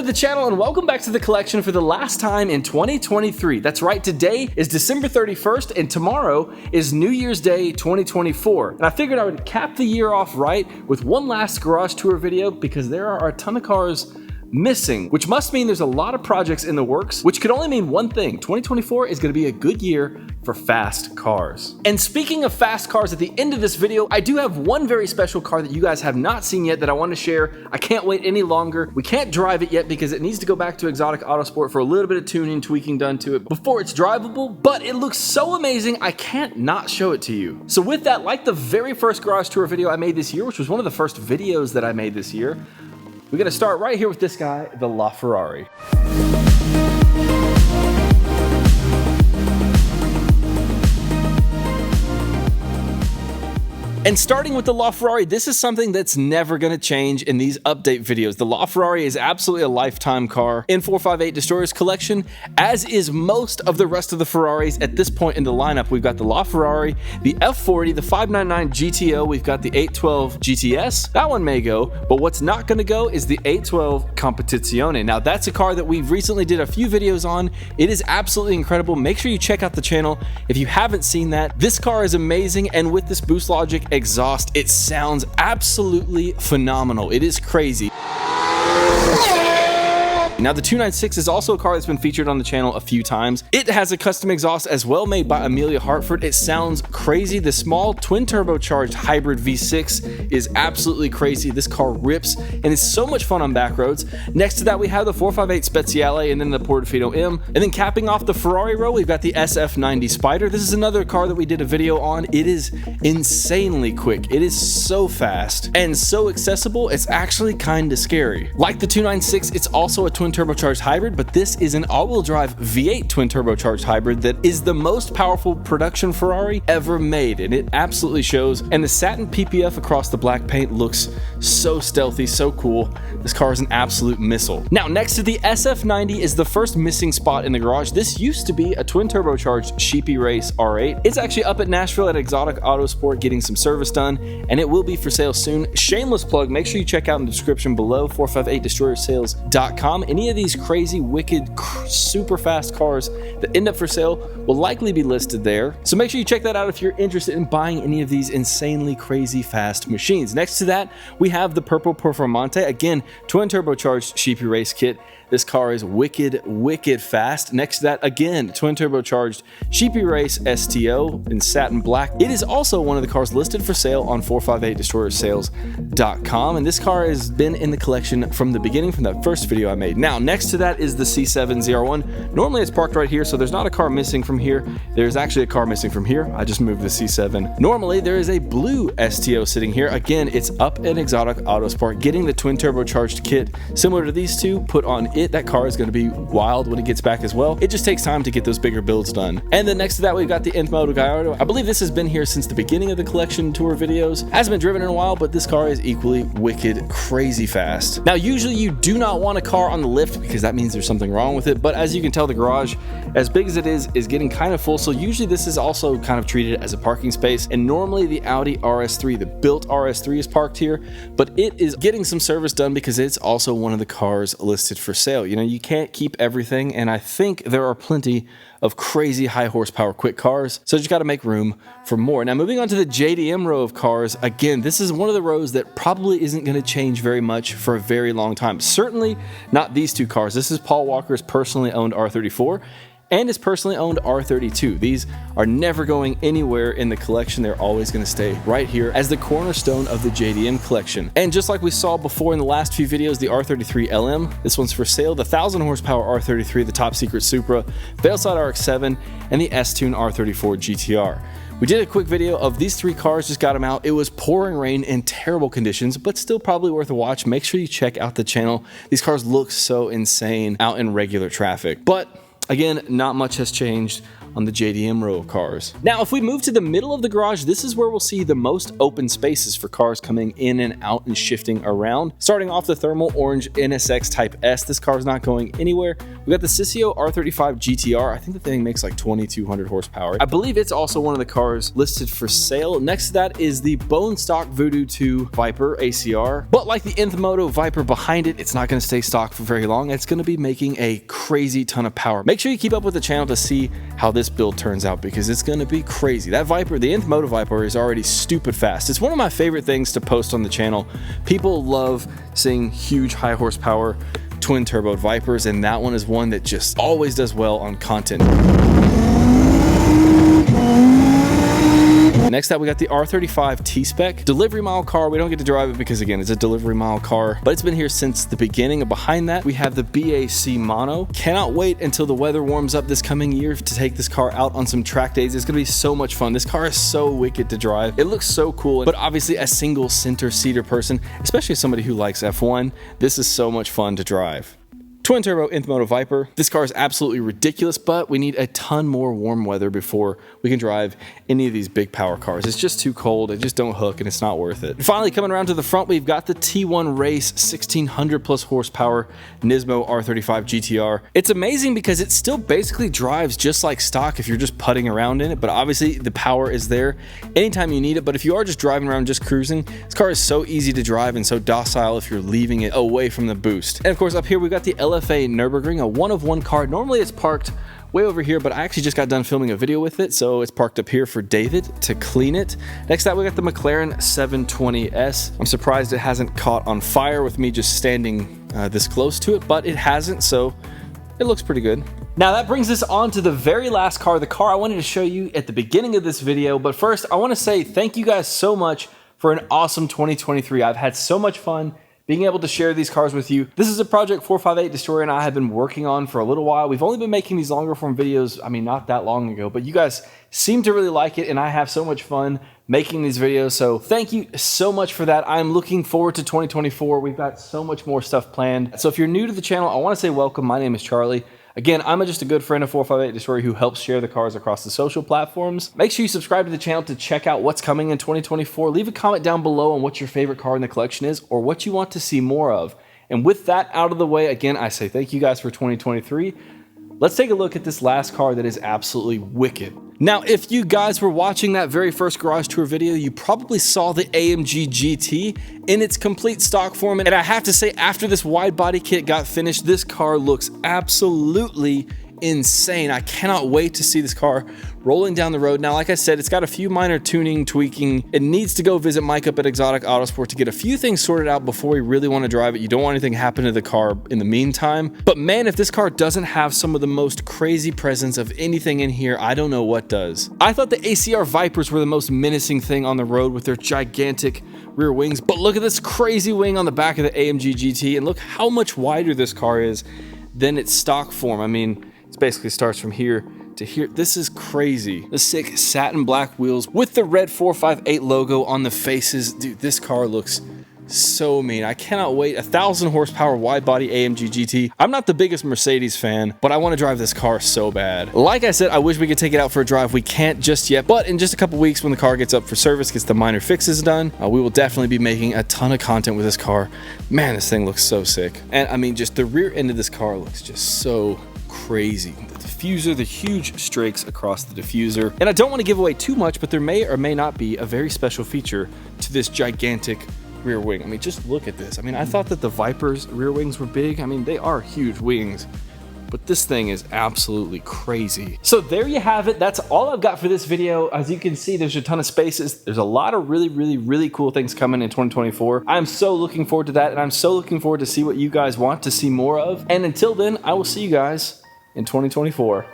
to the channel and welcome back to the collection for the last time in 2023. That's right, today is December 31st and tomorrow is New Year's Day 2024. And I figured I would cap the year off right with one last garage tour video because there are a ton of cars missing, which must mean there's a lot of projects in the works, which could only mean one thing: 2024 is going to be a good year for fast cars. And speaking of fast cars, at the end of this video, I do have one very special car that you guys have not seen yet that I want to share. I can't wait any longer. We can't drive it yet because it needs to go back to Exotic Autosport for a little bit of tuning, tweaking done to it before it's drivable, but it looks so amazing, I can't not show it to you. So with that, like the very first garage tour video I made this year, which was one of the first videos that I made this year, we're gonna start right here with this guy, the LaFerrari. And starting with the LaFerrari, this is something that's never going to change in these update videos. The LaFerrari is absolutely a lifetime car in 458 Destroyers collection, as is most of the rest of the Ferraris at this point in the lineup. We've got the LaFerrari, the F40, the 599 GTO, we've got the 812 GTS. That one may go, but what's not going to go is the 812 Competizione. Now that's a car that we recently did a few videos on. It is absolutely incredible. Make sure you check out the channel if you haven't seen that. This car is amazing, and with this Boost Logic exhaust, it sounds absolutely phenomenal. It is crazy. Now the 296 is also a car that's been featured on the channel a few times. It has a custom exhaust as well, made by Amelia Hartford. It sounds crazy. The small twin turbocharged hybrid V6 is absolutely crazy. This car rips and it's so much fun on back roads. Next to that, we have the 458 Speziale and then the Portofino M. And then capping off the Ferrari row, we've got the SF90 Spider. This is another car that we did a video on. It is insanely quick. It is so fast and so accessible. It's actually kind of scary. Like the 296, it's also a twin turbocharged hybrid, but this is an all-wheel drive V8 twin turbocharged hybrid that is the most powerful production Ferrari ever made, and it absolutely shows. And the satin PPF across the black paint looks so stealthy, so cool. This car is an absolute missile. Now next to the SF90 is the first missing spot in the garage. This used to be a twin turbocharged Sheepy Race R8. It's actually up at Nashville at Exotic Autosport getting some service done, and it will be for sale soon. Shameless plug, make sure you check out in the description below 458destroyersales.com. Any of these crazy, wicked, super fast cars that end up for sale will likely be listed there. So make sure you check that out if you're interested in buying any of these insanely crazy fast machines. Next to that, we have the purple Performante. Again, twin turbocharged Sheepy Race kit. This car is wicked, wicked fast. Next to that, again, twin turbocharged Sheepy Race STO in satin black. It is also one of the cars listed for sale on 458destroyersales.com. And this car has been in the collection from the beginning, from that first video I made. Now, next to that is the C701. Normally it's parked right here, so there's not a car missing from here. There's actually a car missing from here. I just moved the C7. Normally there is a blue STO sitting here. Again, it's up at Exotic Autosport getting the twin turbocharged kit similar to these two put on it. That car is going to be wild when it gets back as well. It just takes time to get those bigger builds done. And then next to that, we've got the Nth Moto Gallardo. I believe this has been here since the beginning of the collection tour videos. Hasn't been driven in a while, but this car is equally wicked, crazy fast. Now, usually you do not want a car on the lift because that means there's something wrong with it. But as you can tell, the garage, as big as it is getting kind of full. So usually this is also kind of treated as a parking space. And normally the Audi RS3, the built RS3 is parked here, but it is getting some service done because it's also one of the cars listed for sale. You know, you can't keep everything, and I think there are plenty of crazy high horsepower quick cars, so you just got to make room for more. Now moving on to the JDM row of cars, again, this is one of the rows that probably isn't going to change very much for a very long time. Certainly not these two cars. This is Paul Walker's personally owned R34 and his personally owned R32. These are never going anywhere in the collection. They're always going to stay right here as the cornerstone of the JDM collection. And just like we saw before in the last few videos, the R33 LM, this one's for sale. The 1000 horsepower R33, the top secret Supra, Veilside RX-7, and the S-Tune R34 GTR. We did a quick video of these three cars, just got them out. It was pouring rain in terrible conditions, but still probably worth a watch. Make sure you check out the channel. These cars look so insane out in regular traffic. But again, not much has changed on the JDM row of cars. Now, if we move to the middle of the garage, this is where we'll see the most open spaces for cars coming in and out and shifting around. Starting off the thermal orange NSX Type S, this car is not going anywhere. We got the Sissio R35 GTR. I think the thing makes like 2,200 horsepower. I believe it's also one of the cars listed for sale. Next to that is the bone stock Voodoo 2 Viper ACR. But like the Nth Moto Viper behind it, it's not going to stay stock for very long. It's going to be making a crazy ton of power. Make sure you keep up with the channel to see how this build turns out, because it's going to be crazy. That Viper, the Nth Moto Viper, is already stupid fast. It's one of my favorite things to post on the channel. People love seeing huge high horsepower twin turbo Vipers, and that one is one that just always does well on content. Next up, we got the R35 T-Spec delivery mile car. We don't get to drive it because, again, it's a delivery mile car, but it's been here since the beginning. And behind that, we have the BAC Mono. Cannot wait until the weather warms up this coming year to take this car out on some track days. It's going to be so much fun. This car is so wicked to drive. It looks so cool, but obviously a single center seater person, especially somebody who likes F1, this is so much fun to drive. Twin turbo Nth Moto Viper. This car is absolutely ridiculous, but we need a ton more warm weather before we can drive any of these big power cars. It's just too cold. They just don't hook, and it's not worth it. Finally, coming around to the front, we've got the T1 Race 1600 plus horsepower Nismo R35 GTR. It's amazing because it still basically drives just like stock if you're just putting around in it, but obviously the power is there anytime you need it. But if you are just driving around, just cruising, this car is so easy to drive and so docile if you're leaving it away from the boost. And of course, up here we've got the LFA Nürburgring, a one-of-one car. Normally it's parked way over here, but I actually just got done filming a video with it, so it's parked up here for David to clean it. Next up, we got the McLaren 720S. I'm surprised it hasn't caught on fire with me just standing this close to it, but it hasn't, so it looks pretty good. Now that brings us on to the very last car, the car I wanted to show you at the beginning of this video. But first, I want to say thank you guys so much for an awesome 2023. I've had so much fun being able to share these cars with you. This is a project 458 Destroyer and I have been working on for a little while. We've only been making these longer form videos, I mean, not that long ago, but you guys seem to really like it, and I have so much fun making these videos. So thank you so much for that. I'm looking forward to 2024. We've got so much more stuff planned. So if you're new to the channel, I want to say welcome. My name is Charlie. Again, I'm just a good friend of 458 Destroyer who helps share the cars across the social platforms. Make sure you subscribe to the channel to check out what's coming in 2024. Leave a comment down below on what your favorite car in the collection is or what you want to see more of. And with that out of the way, again, I say thank you guys for 2023. Let's take a look at this last car that is absolutely wicked. Now, if you guys were watching that very first garage tour video, you probably saw the AMG GT in its complete stock form. And I have to say, after this wide body kit got finished, this car looks absolutely insane. I cannot wait to see this car rolling down the road. Now, like I said, it's got a few minor tuning, tweaking. It needs to go visit Mike up at Exotic Autosport to get a few things sorted out before we really want to drive it. You don't want anything happen to the car in the meantime. But man, if this car doesn't have some of the most crazy presence of anything in here, I don't know what does. I thought the ACR Vipers were the most menacing thing on the road with their gigantic rear wings, but look at this crazy wing on the back of the AMG GT, and look how much wider this car is than its stock form. I mean, it basically starts from here to here. This is crazy. The sick satin black wheels with the red 458 logo on the faces. Dude, this car looks so mean. I cannot wait. 1,000 horsepower wide body AMG GT. I'm not the biggest Mercedes fan, but I want to drive this car so bad. Like I said, I wish we could take it out for a drive. We can't just yet, but in just a couple weeks when the car gets up for service, gets the minor fixes done, we will definitely be making a ton of content with this car. Man, this thing looks so sick. And I mean, just the rear end of this car looks just so crazy. The diffuser, the huge strakes across the diffuser. And I don't want to give away too much, but there may or may not be a very special feature to this gigantic rear wing. I mean, just look at this. I mean, I thought that the Viper's rear wings were big. I mean, they are huge wings, but this thing is absolutely crazy. So there you have it. That's all I've got for this video. As you can see, there's a ton of spaces. There's a lot of really cool things coming in 2024. I'm so looking forward to that, and I'm so looking forward to see what you guys want to see more of. And until then, I will see you guys in 2024.